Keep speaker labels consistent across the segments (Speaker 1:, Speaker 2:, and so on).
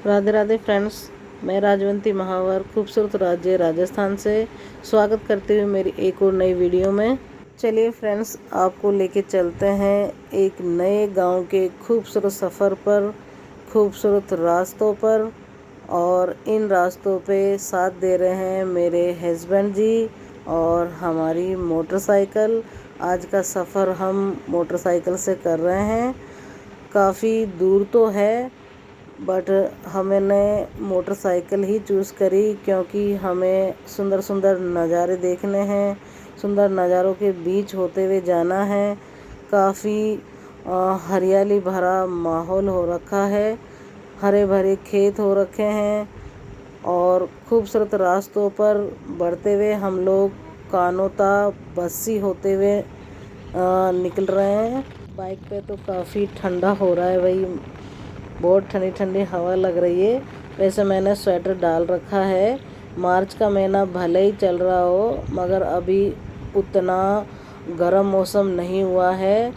Speaker 1: Radhe Radhe friends, मैं राजवंती महावर खूबसूरत राज्य राजस्थान से स्वागत करती हुई मेरी एक और नई वीडियो में। चलिए फ्रेंड्स, आपको लेके चलते हैं एक नए गांव के खूबसूरत सफ़र पर, खूबसूरत रास्तों पर। और इन रास्तों पे साथ दे रहे हैं मेरे हस्बैंड जी और हमारी मोटरसाइकिल। आज का सफ़र हम मोटरसाइकिल से कर रहे हैं। काफ़ी दूर तो है बट हमने मोटरसाइकिल ही चूज़ करी क्योंकि हमें सुंदर सुंदर नज़ारे देखने हैं, सुंदर नज़ारों के बीच होते हुए जाना है। काफ़ी हरियाली भरा माहौल हो रखा है, हरे भरे खेत हो रखे हैं और खूबसूरत रास्तों पर बढ़ते हुए हम लोग कानोता बस्सी होते हुए निकल रहे हैं। बाइक पे तो काफ़ी ठंडा हो रहा है भाई, बहुत ठंडी ठंडी हवा लग रही है। वैसे मैंने स्वेटर डाल रखा है। मार्च का महीना भले ही चल रहा हो मगर अभी उतना गर्म मौसम नहीं हुआ है,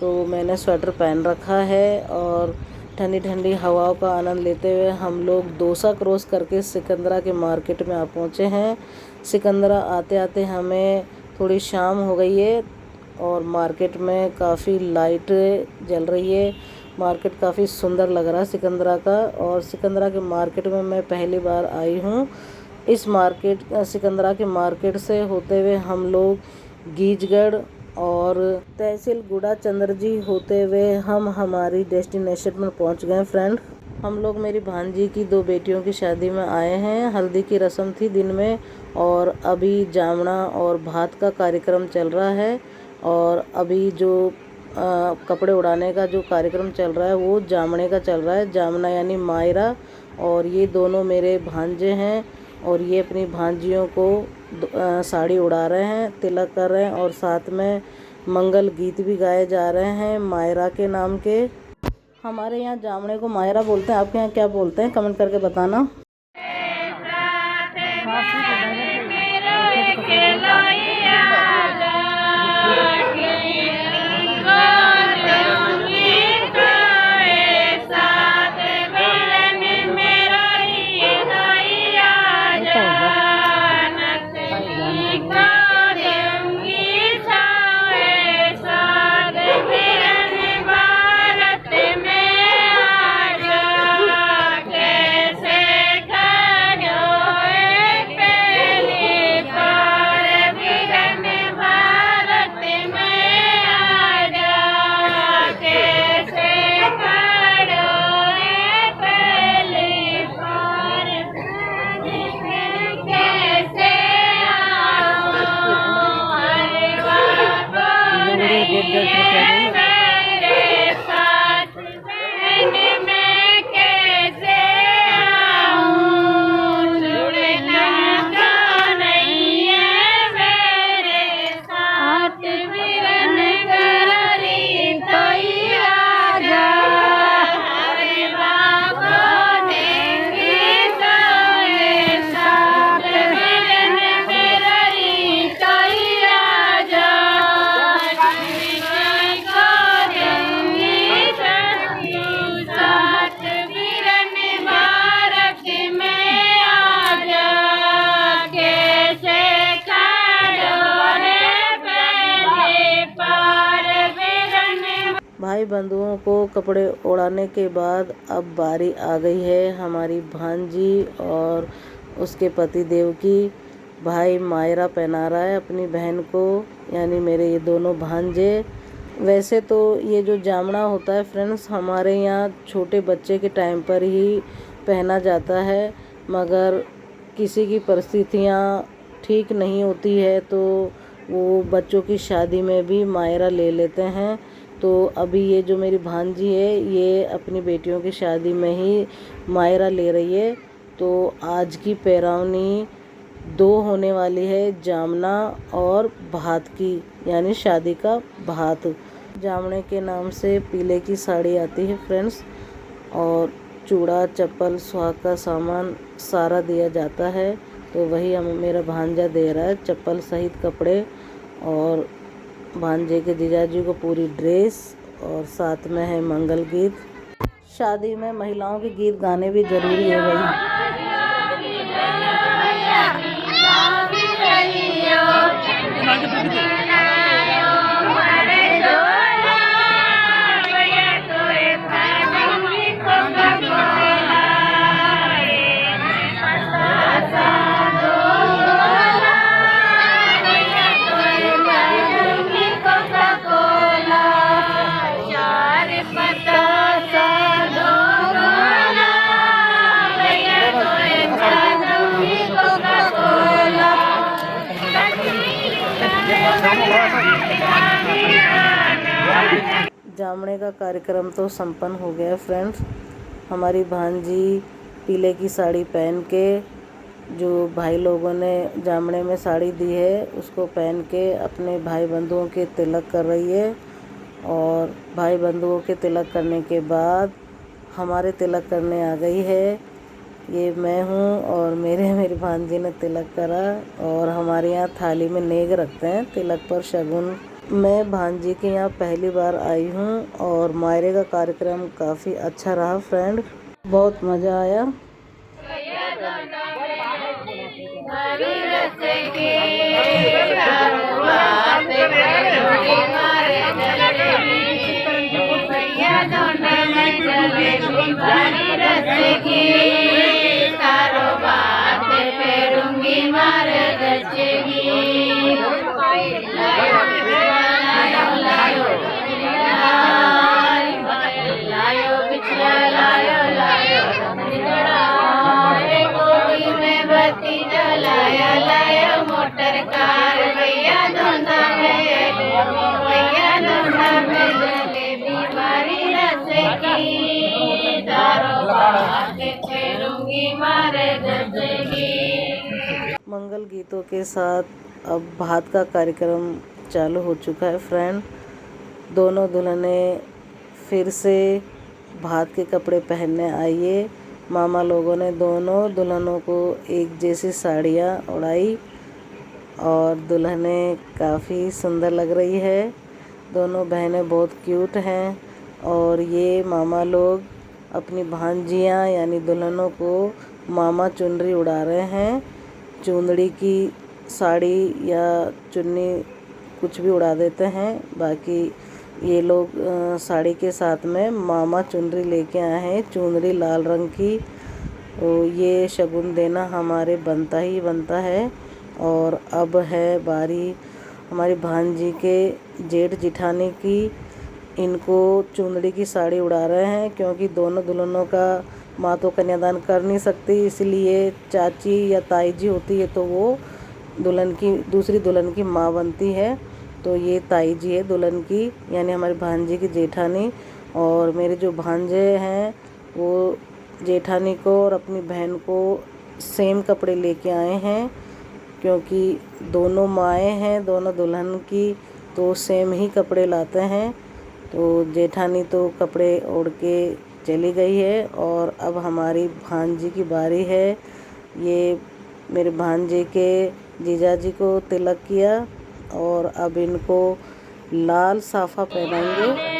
Speaker 1: तो मैंने स्वेटर पहन रखा है और ठंडी ठंडी हवाओं का आनंद लेते हुए हम लोग दोसा क्रॉस करके सिकंदरा के मार्केट में आ पहुँचे हैं। सिकंदरा आते आते हमें थोड़ी शाम हो गई है और मार्केट में काफ़ी लाइट जल रही है। मार्केट काफ़ी सुंदर लग रहा है सिकंदरा का। और सिकंदरा के मार्केट में मैं पहली बार आई हूँ। इस सिकंदरा के मार्केट से होते हुए हम लोग गीजगढ़ और तहसील गुड़ा चंद्र जी होते हुए हम हमारी डेस्टिनेशन में पहुँच गए फ्रेंड। हम लोग मेरी भांजी की 2 बेटियों की शादी में आए हैं। हल्दी की रस्म थी दिन में और अभी जामना और भात का कार्यक्रम चल रहा है। और अभी जो कपड़े उड़ाने का जो कार्यक्रम चल रहा है वो जामने का चल रहा है। जामना यानी मायरा। और ये दोनों मेरे भांजे हैं और ये अपनी भांजियों को साड़ी उड़ा रहे हैं, तिलक कर रहे हैं और साथ में मंगल गीत भी गाए जा रहे हैं मायरा के नाम के। हमारे यहाँ जामने को मायरा बोलते हैं, आपके यहाँ क्या बोलते हैं कमेंट करके बताना। भाई बंधुओं को कपड़े उड़ाने के बाद अब बारी आ गई है हमारी भांजी और उसके पति देव की। भाई मायरा पहना रहा है अपनी बहन को, यानी मेरे ये दोनों भांजे। वैसे तो ये जो जामना होता है फ्रेंड्स, हमारे यहाँ छोटे बच्चे के टाइम पर ही पहना जाता है, मगर किसी की परिस्थितियाँ ठीक नहीं होती है तो वो बच्चों की शादी में भी मायरा ले लेते हैं। तो अभी ये जो मेरी भांजी है ये अपनी बेटियों की शादी में ही मायरा ले रही है। तो आज की पैरावनी 2 होने वाली है, जामना और भात की, यानी शादी का भात। जामने के नाम से पीले की साड़ी आती है फ्रेंड्स और चूड़ा चप्पल सुहाग का सामान सारा दिया जाता है। तो वही हम मेरा भांजा दे रहा है, चप्पल सहित कपड़े और भांजे के जीजाजी को पूरी ड्रेस और साथ में है मंगल गीत। शादी में महिलाओं के गीत गाने भी जरूरी है भाई। जामणे का कार्यक्रम तो संपन्न हो गया फ्रेंड्स। हमारी भांजी पीले की साड़ी पहन के, जो भाई लोगों ने जामणे में साड़ी दी है उसको पहन के अपने भाई बंधुओं के तिलक कर रही है। और भाई बंधुओं के तिलक करने के बाद हमारे तिलक करने आ गई है। ये मैं हूँ और मेरी भांजी ने तिलक करा। और हमारे यहाँ थाली में नेग रखते हैं तिलक पर शगुन। मैं भांजी के यहाँ पहली बार आई हूँ और मायरे का कार्यक्रम काफ़ी अच्छा रहा फ्रेंड, बहुत मज़ा आया। मंगल गीतों के साथ अब भात का कार्यक्रम चालू हो चुका है फ्रेंड। दोनों दुल्हने फिर से भात के कपड़े पहनने आइए। मामा लोगों ने दोनों दुल्हनों को एक जैसी साड़ियाँ उड़ाई और दुल्हने काफ़ी सुंदर लग रही है। दोनों बहनें बहुत क्यूट हैं। और ये मामा लोग अपनी भांजियाँ यानी दुल्हनों को मामा चुनरी उड़ा रहे हैं। चुंदड़ी की साड़ी या चुन्नी कुछ भी उड़ा देते हैं। बाकी ये लोग साड़ी के साथ में मामा चुनरी लेके आए हैं, चुनरी लाल रंग की। तो ये शगुन देना हमारे बनता ही बनता है। और अब है बारी हमारी भांजी के जेठ जिठानी की। इनको चुंदड़ी की साड़ी उड़ा रहे हैं क्योंकि दोनों दुल्हनों का माँ तो कन्यादान कर नहीं सकती, इसलिए चाची या ताई जी होती है तो वो दुल्हन की दूसरी दुल्हन की माँ बनती है। तो ये ताई जी है दुल्हन की, यानी हमारी भांजी की जेठानी। और मेरे जो भांजे हैं वो जेठानी को और अपनी बहन को सेम कपड़े लेके आए हैं क्योंकि दोनों माएँ हैं दोनों दुल्हन की, तो सेम ही कपड़े लाते हैं। तो जेठानी तो कपड़े ओढ़ के चली गई है और अब हमारी भांजी की बारी है। ये मेरे भांजे के जीजाजी को तिलक किया और अब इनको लाल साफा पहनाएंगे।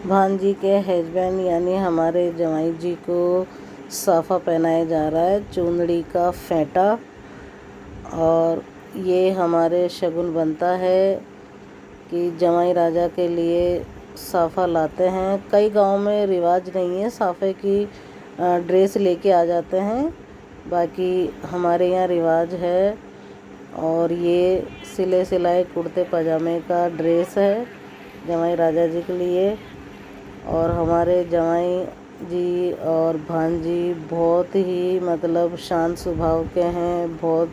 Speaker 1: भांजी के हस्बैंड यानी हमारे जवाई जी को साफा पहनाया जा रहा है, चुंदड़ी का फेंटा। और ये हमारे शगुन बनता है कि जवाई राजा के लिए साफा लाते हैं। कई गांव में रिवाज नहीं है, साफे की ड्रेस लेके आ जाते हैं, बाकी हमारे यहाँ रिवाज है। और ये सिले सिलाए कुर्ते पजामे का ड्रेस है जवाई राजा जी के लिए। और हमारे जवाई जी और भांजी बहुत ही मतलब शांत स्वभाव के हैं, बहुत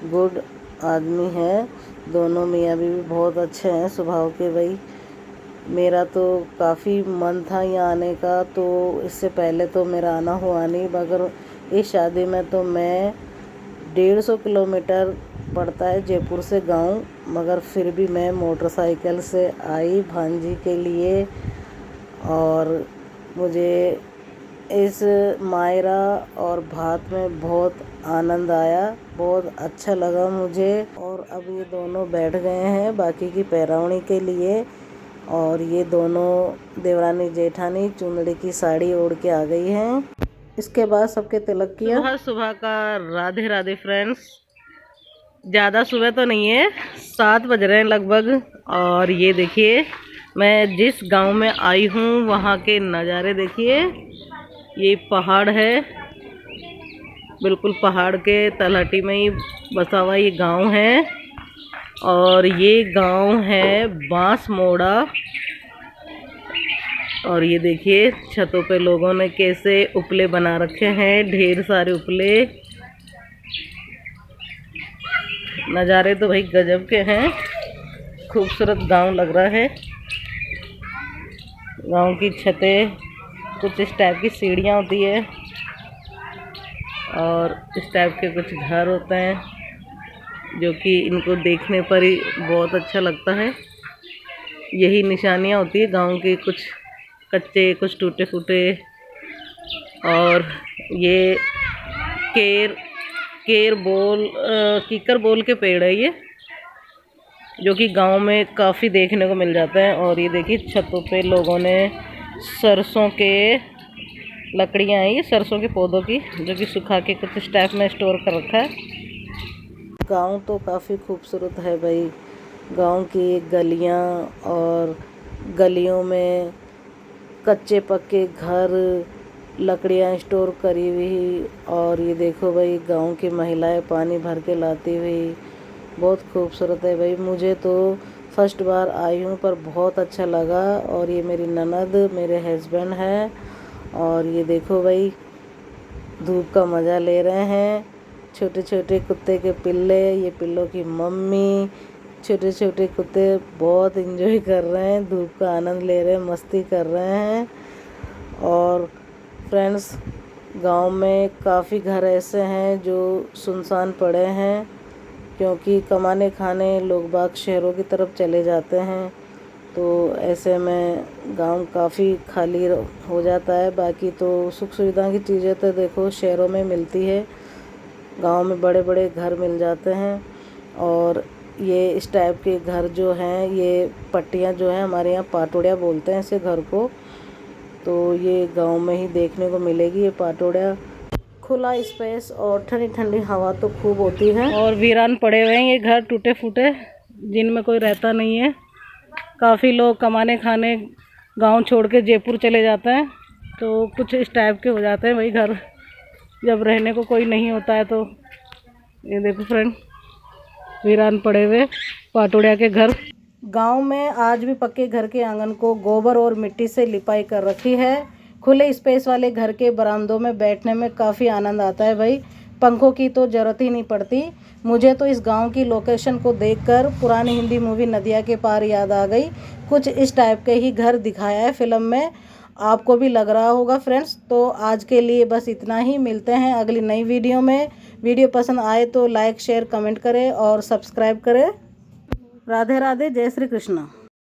Speaker 1: गुड आदमी है। दोनों मियाँ बीवी बहुत अच्छे हैं स्वभाव के भाई। मेरा तो काफ़ी मन था यहाँ आने का, तो इससे पहले तो मेरा आना हुआ नहीं, मगर इस शादी में तो मैं 150 किलोमीटर पड़ता है जयपुर से गांव, मगर फिर भी मैं मोटरसाइकिल से आई भांजी के लिए। और मुझे इस मायरा और भात में बहुत आनंद आया, बहुत अच्छा लगा मुझे। और अब ये दोनों बैठ गए हैं बाकी की पैरवनी के लिए, और ये दोनों देवरानी जेठानी चुंदड़ी की साड़ी ओढ़ के आ गई हैं। इसके बाद सबके तिलक किया। सुबह सुबह का राधे राधे फ्रेंड्स। ज़्यादा सुबह तो नहीं है, 7 बज रहे हैं लगभग। और ये देखिए मैं जिस गांव में आई हूँ वहाँ के नज़ारे देखिए। ये पहाड़ है, बिल्कुल पहाड़ के तलहटी में ही बसा हुआ ये गांव है। और ये गांव है बांसमोड़ा। और ये देखिए छतों पे लोगों ने कैसे उपले बना रखे हैं, ढेर सारे उपले। नज़ारे तो भाई गजब के हैं, खूबसूरत गांव लग रहा है। गांव की छतें कुछ इस टाइप की सीढ़ियाँ होती है, और इस टाइप के कुछ घर होते हैं जो कि इनको देखने पर ही बहुत अच्छा लगता है। यही निशानियाँ होती है गांव की, कुछ कच्चे कुछ टूटे फूटे। और ये कीकर बोल के पेड़ है ये, जो कि गांव में काफ़ी देखने को मिल जाता है। और ये देखिए छतों पे लोगों ने सरसों के लकड़ियाँ हैं, ये सरसों के पौधों की, जो कि सुखा के कुछ इस टाइप में स्टोर कर रखा है। गांव तो काफ़ी खूबसूरत है भाई। गांव की गलियां, और गलियों में कच्चे पक्के घर, लकड़ियां स्टोर करी हुई। और ये देखो भाई गांव की महिलाएं पानी भर के लाती हुई, बहुत खूबसूरत है भाई। मुझे तो फर्स्ट बार आई हूँ पर बहुत अच्छा लगा। और ये मेरी ननद, मेरे हस्बैंड है। और ये देखो भाई धूप का मज़ा ले रहे हैं। छोटे छोटे कुत्ते के पिल्ले, ये पिल्लों की मम्मी, छोटे छोटे कुत्ते बहुत एंजॉय कर रहे हैं, धूप का आनंद ले रहे हैं, मस्ती कर रहे हैं। और फ्रेंड्स गांव में काफ़ी घर ऐसे हैं जो सुनसान पड़े हैं, क्योंकि कमाने खाने लोग बाग शहरों की तरफ चले जाते हैं। तो ऐसे में गांव काफ़ी खाली हो जाता है। बाकी तो सुख सुविधा की चीज़ें तो देखो शहरों में मिलती है, गांव में बड़े बड़े घर मिल जाते हैं। और ये इस टाइप के घर जो हैं, ये पट्टियाँ जो हैं, हमारे यहाँ पाटोड़िया बोलते हैं इसे घर को। तो ये गांव में ही देखने को मिलेगी ये पाटोड़िया। खुला स्पेस और ठंडी ठंडी हवा तो खूब होती है। और वीरान पड़े हुए हैं ये घर, टूटे फूटे, जिनमें कोई रहता नहीं है। काफ़ी लोग कमाने खाने गांव छोड़ के जयपुर चले जाते हैं, तो कुछ इस टाइप के हो जाते हैं भाई घर, जब रहने को कोई नहीं होता है। तो ये देखो फ्रेंड वीरान पड़े हुए पाटोड़िया के घर। गांव में आज भी पक्के घर के आंगन को गोबर और मिट्टी से लिपाई कर रखी है। खुले स्पेस वाले घर के बरामदों में बैठने में काफ़ी आनंद आता है भाई, पंखों की तो ज़रूरत ही नहीं पड़ती। मुझे तो इस गांव की लोकेशन को देखकर पुरानी हिंदी मूवी नदिया के पार याद आ गई। कुछ इस टाइप के ही घर दिखाया है फिल्म में, आपको भी लग रहा होगा फ्रेंड्स। तो आज के लिए बस इतना ही, मिलते हैं अगली नई वीडियो में। वीडियो पसंद आए तो लाइक शेयर कमेंट करें और सब्सक्राइब करें। राधे राधे, जय श्री कृष्ण।